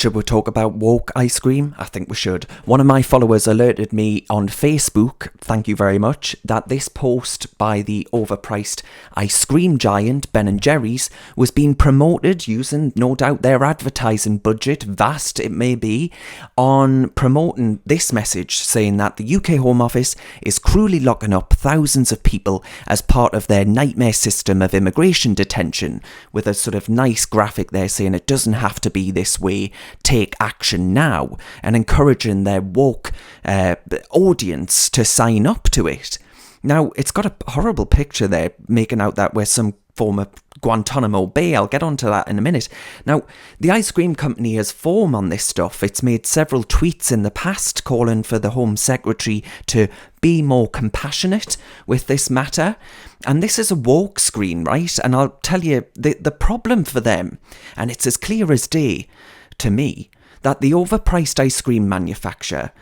Should we talk about woke ice cream? I think we should. One of my followers alerted me on Facebook, thank you very much, that this post by the overpriced ice cream giant Ben & Jerry's was being promoted using, no doubt, their advertising budget, vast it may be, on promoting this message saying that the UK Home Office is cruelly locking up thousands of people as part of their nightmare system of immigration detention, with a sort of nice graphic there saying it doesn't have to be this way, take action now, and encouraging their woke audience to sign up to it. Now, it's got a horrible picture there, making out that we're some form of Guantanamo Bay. I'll get onto that in a minute. Now, the ice cream company has form on this stuff. It's made several tweets in the past calling for the Home Secretary to be more compassionate with this matter. And this is a Wokescreen, right? And I'll tell you, the problem for them, and it's as clear as day to me, that the overpriced ice cream manufacturer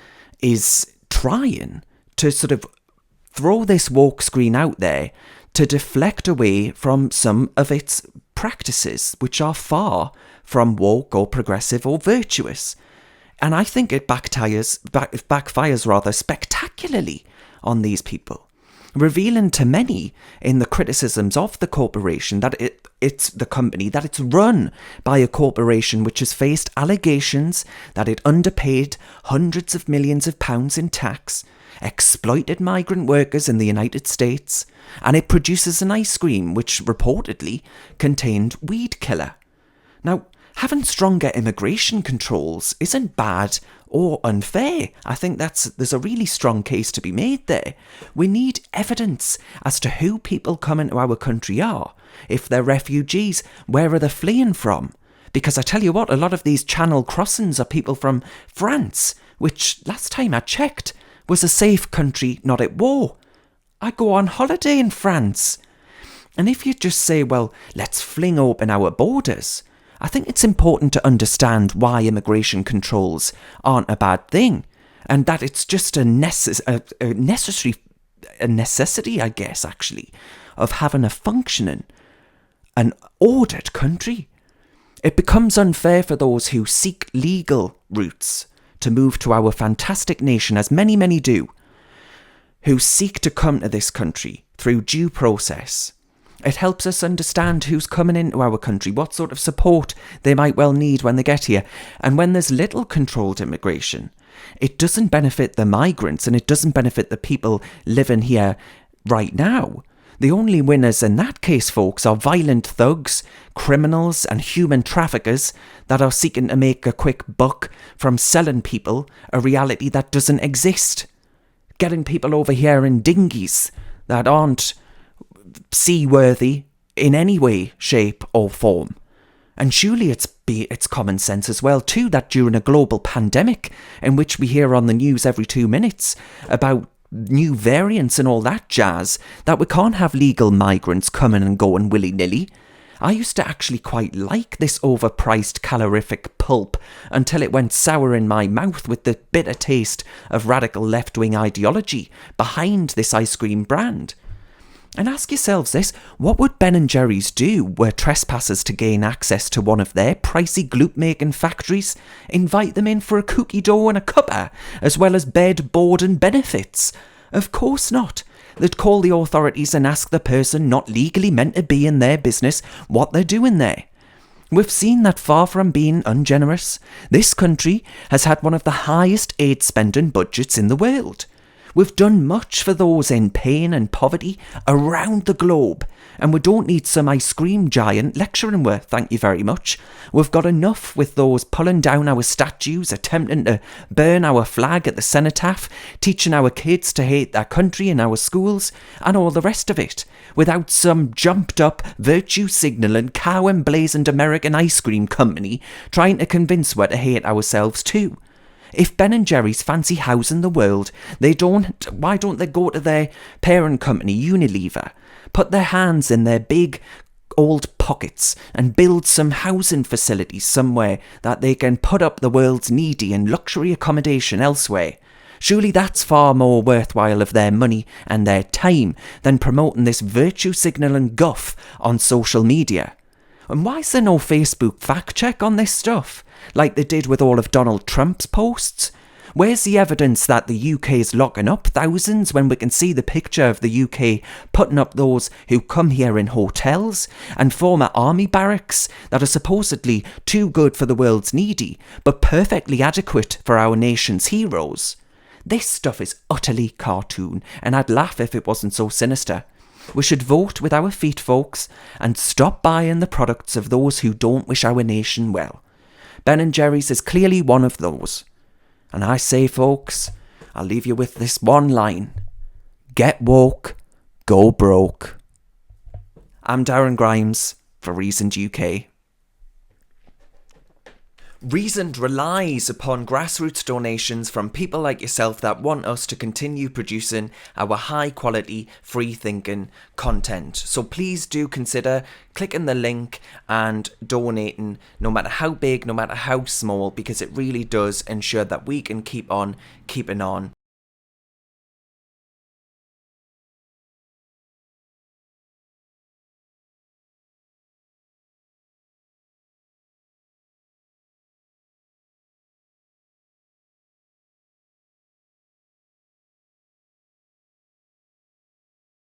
is trying to sort of throw this Wokescreen out there to deflect away from some of its practices, which are far from woke or progressive or virtuous. And I think it backfires rather spectacularly on these people, revealing to many in the criticisms of the corporation that it's the company, that it's run by a corporation which has faced allegations that it underpaid hundreds of millions of pounds in tax, exploited migrant workers in the United States, and it produces an ice cream which reportedly contained weed killer. Now, having stronger immigration controls isn't bad or unfair. I think there's a really strong case to be made there. We need evidence as to who people coming to our country are. If they're refugees, where are they fleeing from? Because I tell you what, a lot of these channel crossings are people from France, which last time I checked was a safe country not at war. I go on holiday in France. And if you just say, well, let's fling open our borders, I think it's important to understand why immigration controls aren't a bad thing, and that it's just a necessity, I guess, actually, of having a functioning, an ordered country. It becomes unfair for those who seek legal routes to move to our fantastic nation, as many, many do, who seek to come to this country through due process. It helps us understand who's coming into our country, what sort of support they might well need when they get here. And when there's little controlled immigration, it doesn't benefit the migrants and it doesn't benefit the people living here right now. The only winners in that case, folks, are violent thugs, criminals and human traffickers that are seeking to make a quick buck from selling people a reality that doesn't exist. Getting people over here in dinghies that aren't seaworthy in any way, shape or form. And surely it's common sense as well too that during a global pandemic in which we hear on the news every 2 minutes about new variants and all that jazz, that we can't have legal migrants coming and going willy-nilly. I used to actually quite like this overpriced calorific pulp until it went sour in my mouth with the bitter taste of radical left-wing ideology behind this ice cream brand. And ask yourselves this, what would Ben & Jerry's do were trespassers to gain access to one of their pricey gloop-making factories? Invite them in for a cookie dough and a cuppa, as well as bed, board and benefits? Of course not. They'd call the authorities and ask the person not legally meant to be in their business what they're doing there. We've seen that far from being ungenerous, this country has had one of the highest aid spending budgets in the world. We've done much for those in pain and poverty around the globe, and we don't need some ice cream giant lecturing with, thank you very much. We've got enough with those pulling down our statues, attempting to burn our flag at the cenotaph, teaching our kids to hate their country in our schools, and all the rest of it, without some jumped-up, virtue-signalling, cow-emblazoned American ice cream company trying to convince us to hate ourselves too. If Ben & Jerry's fancy housing the world, why don't they go to their parent company, Unilever, put their hands in their big old pockets and build some housing facilities somewhere that they can put up the world's needy in luxury accommodation elsewhere? Surely that's far more worthwhile of their money and their time than promoting this virtue signalling guff on social media. And why is there no Facebook fact check on this stuff, like they did with all of Donald Trump's posts? Where's the evidence that the UK is locking up thousands when we can see the picture of the UK putting up those who come here in hotels and former army barracks that are supposedly too good for the world's needy, but perfectly adequate for our nation's heroes? This stuff is utterly cartoon, and I'd laugh if it wasn't so sinister. We should vote with our feet, folks, and stop buying the products of those who don't wish our nation well. Ben & Jerry's is clearly one of those. And I say, folks, I'll leave you with this one line. Get woke, go broke. I'm Darren Grimes for Reasoned UK. Reasoned relies upon grassroots donations from people like yourself that want us to continue producing our high quality, free thinking content. So please do consider clicking the link and donating, no matter how big, no matter how small, because it really does ensure that we can keep on keeping on.